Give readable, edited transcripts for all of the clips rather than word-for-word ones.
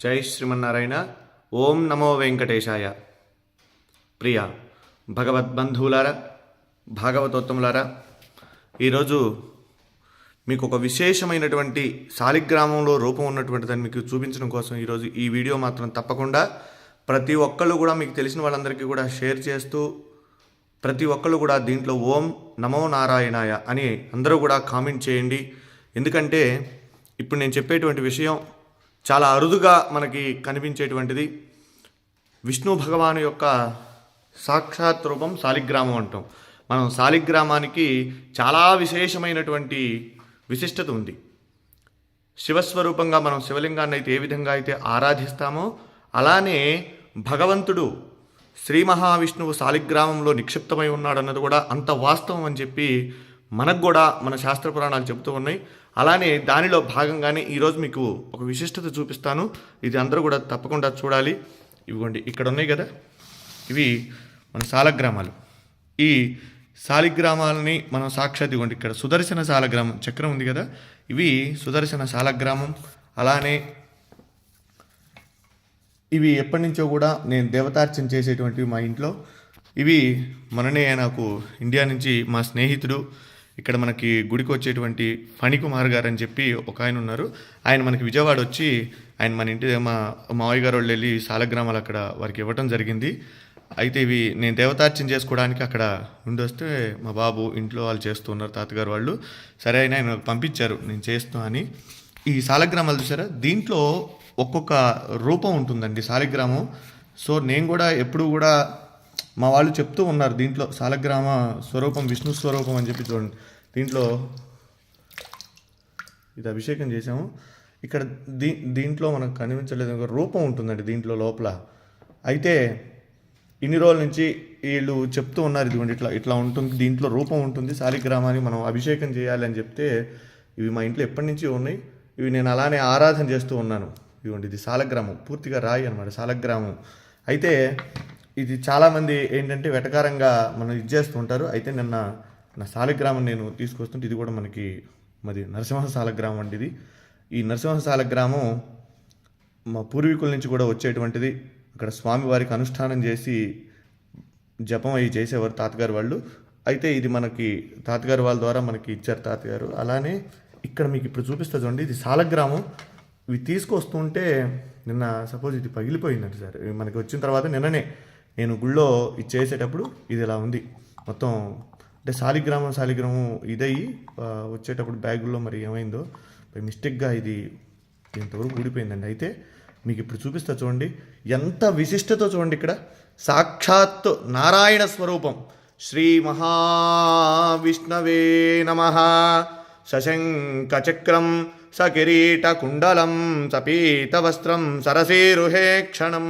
జై శ్రీమన్నారాయణ. ఓం నమో వెంకటేశాయ. ప్రియ భగవద్బంధువులారా, భాగవతోత్తములారా, ఈరోజు మీకు ఒక విశేషమైనటువంటి శాలిగ్రామంలో రూపం ఉన్నటువంటి దాన్ని మీకు చూపించడం కోసం ఈరోజు ఈ వీడియో మాత్రం తప్పకుండా ప్రతి ఒక్కళ్ళు కూడా మీకు తెలిసిన వాళ్ళందరికీ కూడా షేర్ చేస్తూ, ప్రతి ఒక్కళ్ళు కూడా దీంట్లో ఓం నమో నారాయణాయ అని అందరూ కూడా కామెంట్ చేయండి. ఎందుకంటే ఇప్పుడు నేను చెప్పేటువంటి విషయం చాలా అరుదుగా మనకి కనిపించేటువంటిది. విష్ణు భగవాను యొక్క సాక్షాత్ రూపం శాలిగ్రామం అంటాం. మనం శాలిగ్రామానికి చాలా విశేషమైనటువంటి విశిష్టత ఉంది. శివస్వరూపంగా మనం శివలింగాన్ని అయితే ఏ విధంగా అయితే ఆరాధిస్తామో అలానే భగవంతుడు శ్రీ మహావిష్ణువు శాలిగ్రామంలో నిక్షిప్తమై ఉన్నాడన్నది కూడా అంత వాస్తవం అని చెప్పి మనకు కూడా మన శాస్త్ర పురాణాలు చెబుతూ ఉన్నాయి. అలానే దానిలో భాగంగానే ఈరోజు మీకు ఒక విశిష్టత చూపిస్తాను. ఇది అందరూ కూడా తప్పకుండా చూడాలి. ఇవిగోండి ఇక్కడ ఉన్నాయి కదా, ఇవి మన శాలగ్రామాలు. ఈ శాలిగ్రామాలని మనం సాక్షాత్ ఇవ్వండి, ఇక్కడ సుదర్శన శాలగ్రామం చక్రం ఉంది కదా, ఇవి సుదర్శన శాలగ్రామం. అలానే ఇవి ఎప్పటి నుంచో కూడా నేను దేవతార్చన చేసేటువంటివి మా ఇంట్లో. ఇవి మననే నాకు ఇండియా నుంచి మా స్నేహితుడు, ఇక్కడ మనకి గుడికి వచ్చేటువంటి ఫణికుమార్ గారు అని చెప్పి ఒక ఆయన ఉన్నారు. ఆయన మనకి విజయవాడ వచ్చి ఆయన మన ఇంటి మా మావయ్య గారు వాళ్ళు వెళ్ళి శాలగ్రామాలు అక్కడ వారికి ఇవ్వటం జరిగింది. అయితే ఇవి నేను దేవతార్చన చేసుకోవడానికి అక్కడ నుండి వస్తే మా బాబు ఇంట్లో వాళ్ళు చేస్తూ ఉన్నారు, తాతగారు వాళ్ళు. సరే అయినా ఆయన పంపించారు నేను చేస్తున్నా అని. ఈ శాలగ్రామాలు చూసారా, దీంట్లో ఒక్కొక్క రూపం ఉంటుందండి శాలిగ్రామం. సో నేను కూడా ఎప్పుడు కూడా మా వాళ్ళు చెప్తూ ఉన్నారు దీంట్లో శాలగ్రామ స్వరూపం విష్ణు స్వరూపం అని చెప్పి. చూడండి దీంట్లో ఇది అభిషేకం చేసాము. ఇక్కడ దీంట్లో మనకు కనిపించలేదు, ఒక రూపం ఉంటుందండి దీంట్లో లోపల. అయితే ఇన్ని రోజుల నుంచి వీళ్ళు చెప్తూ ఉన్నారు ఇదిగోండి ఇట్లా ఇట్లా ఉంటుంది, దీంట్లో రూపం ఉంటుంది, శాలిగ్రామాన్ని మనం అభిషేకం చేయాలి అని చెప్తే ఇవి మా ఇంట్లో ఎప్పటి నుంచి ఉన్నాయి. ఇవి నేను అలానే ఆరాధన చేస్తూ ఉన్నాను. ఇదిగోండి ఇది శాలగ్రామం, పూర్తిగా రాయి అనమాట శాలగ్రామం. అయితే ఇది చాలామంది ఏంటంటే వెటకారంగా మనం ఇది చేస్తూ ఉంటారు. అయితే నిన్న నా శాలిగ్రామం నేను తీసుకొస్తుంటే ఇది కూడా మనకి మరి నరసింహ శాలగ్రామం అండి. ఇది ఈ నరసింహ శాలగ్రామం మా పూర్వీకుల నుంచి కూడా వచ్చేటువంటిది. అక్కడ స్వామివారికి అనుష్ఠానం చేసి జపం అవి చేసేవారు తాతగారు వాళ్ళు. అయితే ఇది మనకి తాతగారు వాళ్ళ ద్వారా మనకి ఇచ్చారు తాతగారు. అలానే ఇక్కడ మీకు ఇప్పుడు చూపిస్తా చూడండి, ఇది శాలగ్రామం. ఇవి తీసుకొస్తుంటే నిన్న సపోజ్ ఇది పగిలిపోయిందండి సార్. మనకి వచ్చిన తర్వాత నిన్ననే నేను గుళ్ళో ఇది చేసేటప్పుడు ఇది ఇలా ఉంది మొత్తం. అంటే శాలిగ్రామం ఇదయ్యి వచ్చేటప్పుడు బ్యాగుల్లో మరి ఏమైందో మిస్టేక్గా ఇది ఇంతవరకు ఊడిపోయిందండి. అయితే మీకు ఇప్పుడు చూపిస్తా చూడండి ఎంత విశిష్టతో చూడండి. ఇక్కడ సాక్షాత్ నారాయణ స్వరూపం. శ్రీ మహావిష్ణవే నమః. సశంఖ చక్రం సకిరీట కుండలం సపీతవస్త్రం సరసేరుహే క్షణం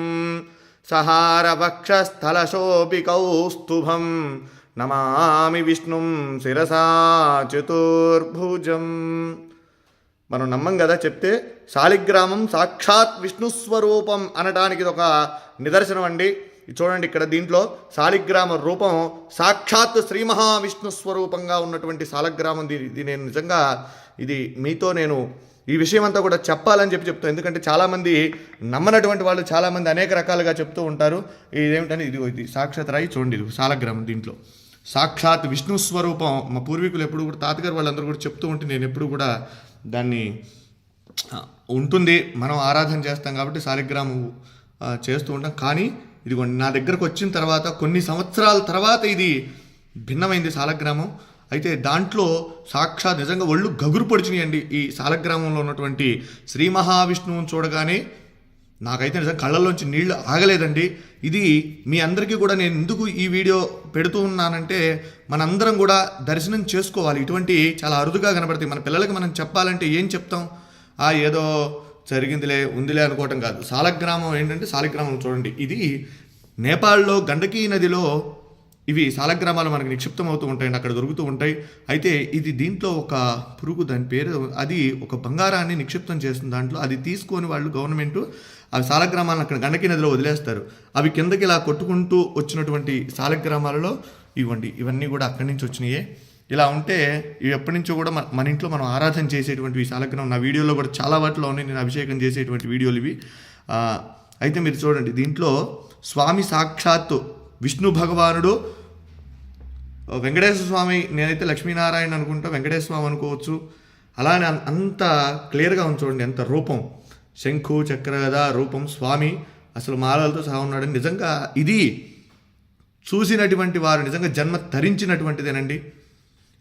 సహారవక్షస్థలశోభి కౌస్తుభం నమామి విష్ణుం శిరసా చతుర్భుజం. మనం నమ్మం కదా చెప్తే శాలిగ్రామం సాక్షాత్ విష్ణుస్వరూపం అనడానికి ఇది ఒక నిదర్శనం అండి. చూడండి ఇక్కడ దీంట్లో శాలిగ్రామ రూపం సాక్షాత్ శ్రీ మహావిష్ణు స్వరూపంగా ఉన్నటువంటి శాలగ్రామం. ఇది నేను నిజంగా ఇది మీతో నేను ఈ విషయం అంతా కూడా చెప్పాలని చెప్తాను. ఎందుకంటే చాలామంది నమ్మనటువంటి వాళ్ళు చాలామంది అనేక రకాలుగా చెప్తూ ఉంటారు. ఇదేమిటని ఇది సాక్షాత్ రాయి చూడండి, ఇది శాలగ్రామం. దీంట్లో సాక్షాత్ విష్ణు స్వరూపం. మా పూర్వీకులు ఎప్పుడు కూడా తాతగారు వాళ్ళందరూ కూడా చెప్తూ ఉంటే నేను ఎప్పుడు కూడా దాన్ని ఉంటుంది, మనం ఆరాధన చేస్తాం కాబట్టి శాలిగ్రామం చేస్తూ ఉంటాం. కానీ ఇదిగోండి నా దగ్గరకు వచ్చిన తర్వాత కొన్ని సంవత్సరాల తర్వాత ఇది భిన్నమైంది శాలగ్రామం. అయితే దాంట్లో సాక్షాత్ నిజంగా ఒళ్ళు గగురు పొడిచినాయండి. ఈ శాలగ్రామంలో ఉన్నటువంటి శ్రీ మహావిష్ణువుని చూడగానే నాకైతే నిజంగా కళ్ళల్లోంచి నీళ్లు ఆగలేదండి. ఇది మీ అందరికీ కూడా నేను ఎందుకు ఈ వీడియో పెడుతూ ఉన్నానంటే మనందరం కూడా దర్శనం చేసుకోవాలి. ఇటువంటి చాలా అరుదుగా కనబడతాయి. మన పిల్లలకి మనం చెప్పాలంటే ఏం చెప్తాం, ఏదో జరిగిందిలే ఉందిలే అనుకోవటం కాదు. శాలగ్రామం ఏంటంటే శాలిగ్రామం చూడండి, ఇది నేపాల్లో గండకీ నదిలో ఇవి శాలగ్రామాలు మనకు నిక్షిప్తం అవుతూ ఉంటాయండి, అక్కడ దొరుకుతూ ఉంటాయి. అయితే ఇది దీంట్లో ఒక పురుగు, దాని పేరు, అది ఒక బంగారాన్ని నిక్షిప్తం చేస్తుంది దాంట్లో. అది తీసుకొని వాళ్ళు గవర్నమెంట్ ఆ శాలగ్రామాలను అక్కడ గండకీ నదిలో వదిలేస్తారు. అవి కిందకి ఇలా కొట్టుకుంటూ వచ్చినటువంటి శాలగ్రామాలలో ఇవన్నీ కూడా అక్కడి నుంచి వచ్చినాయే. ఇలా ఉంటే ఇవి ఎప్పటి నుంచో కూడా మన ఇంట్లో మనం ఆరాధన చేసేటువంటి శాలగ్రామం. నా వీడియోలో కూడా చాలా వాటిలో ఉన్నాయి, నేను అభిషేకం చేసేటువంటి వీడియోలు ఇవి. అయితే మీరు చూడండి, దీంట్లో స్వామి సాక్షాత్తు విష్ణు భగవానుడు, వెంకటేశ్వర స్వామి, నేనైతే లక్ష్మీనారాయణ అనుకుంటా, వెంకటేశ్వర స్వామి అనుకోవచ్చు. అలానే అంత క్లియర్గా ఉంది చూడండి, ఎంత రూపం, శంఖు చక్ర గదా రూపం, స్వామి అసలు మాలలతో సహా ఉన్నాడని. నిజంగా ఇది చూసినటువంటి వారు నిజంగా జన్మ తరించినటువంటిదేనండి.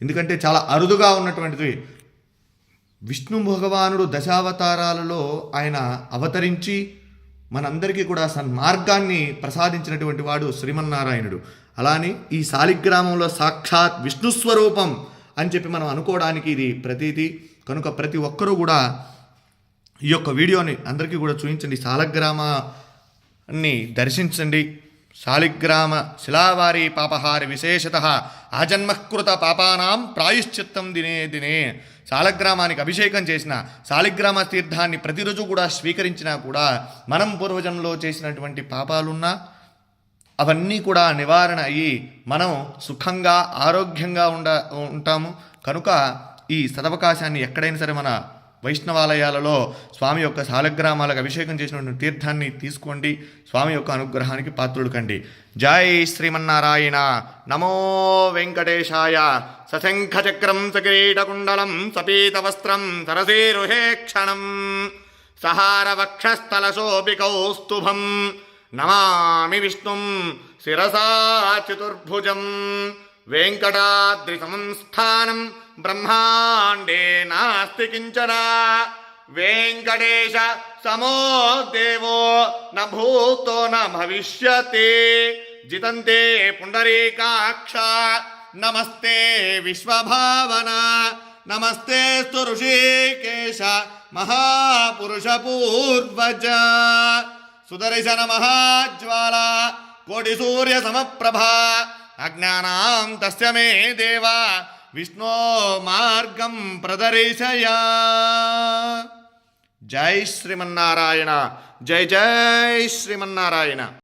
ఎందుకంటే చాలా అరుదుగా ఉన్నటువంటిది. విష్ణు భగవానుడు దశావతారాలలో ఆయన అవతరించి మనందరికీ కూడా సన్మార్గాన్ని ప్రసాదించినటువంటి వాడు శ్రీమన్నారాయణుడు. అలానే ఈ శాలిగ్రామంలో సాక్షాత్ విష్ణు స్వరూపం అని చెప్పి మనం అనుకోవడానికి ఇది ప్రతీతి. కనుక ప్రతి ఒక్కరూ కూడా ఈ యొక్క వీడియోని అందరికీ కూడా చూపించండి, శాలగ్రామాన్ని దర్శించండి. శాలిగ్రామ శిలావారి పాపహారి విశేషత ఆజన్మకృత పాపానాం ప్రాయుశ్చిత్తం దినే దినే. శాలగ్రామానికి అభిషేకం చేసిన, శాలిగ్రామ తీర్థాన్ని ప్రతిరోజు కూడా స్వీకరించినా కూడా మనం పూర్వజన్మలో చేసినటువంటి పాపాలున్నా అవన్నీ కూడా నివారణ అయ్యి మనం సుఖంగా ఆరోగ్యంగా ఉంటాము. కనుక ఈ సదవకాశాన్ని ఎక్కడైనా సరే మన వైష్ణవాలయాలలో స్వామి యొక్క శాలగ్రామాలకు అభిషేకం చేసినటువంటి తీర్థాన్ని తీసుకోండి. స్వామి యొక్క అనుగ్రహానికి పాత్రుడు కండి. జై శ్రీమన్నారాయణ. నమో వెంకటేశాయ. సశంఖచక్రం సకిరీటకుండలం సపీతవస్త్రం సరసీరుహేక్షణం సహారవక్షస్థలశోభికౌస్తుభం నమామి విష్ణుం శిరసా చతుర్భుజం. వెంకటాద్రి సంస్థానం బ్రహ్మాండే నాస్తి కించన. వెంకటేశ సమో దేవో న భూతో న భవిష్యతి. జితంతే పుండరీకాక్ష నమస్తే విశ్వభావన. నమస్తే స్తు ఋషికేశ మహాపురుష పూర్వజ. సుదర్శన మహాజ్వాల కోటి సూర్య సమప్రభా. అజ్ఞానాం తస్య మే దేవా విష్ణో మార్గం ప్రదర్శయ. జై శ్రీమన్నారాయణ. జై జై శ్రీమన్నారాయణ.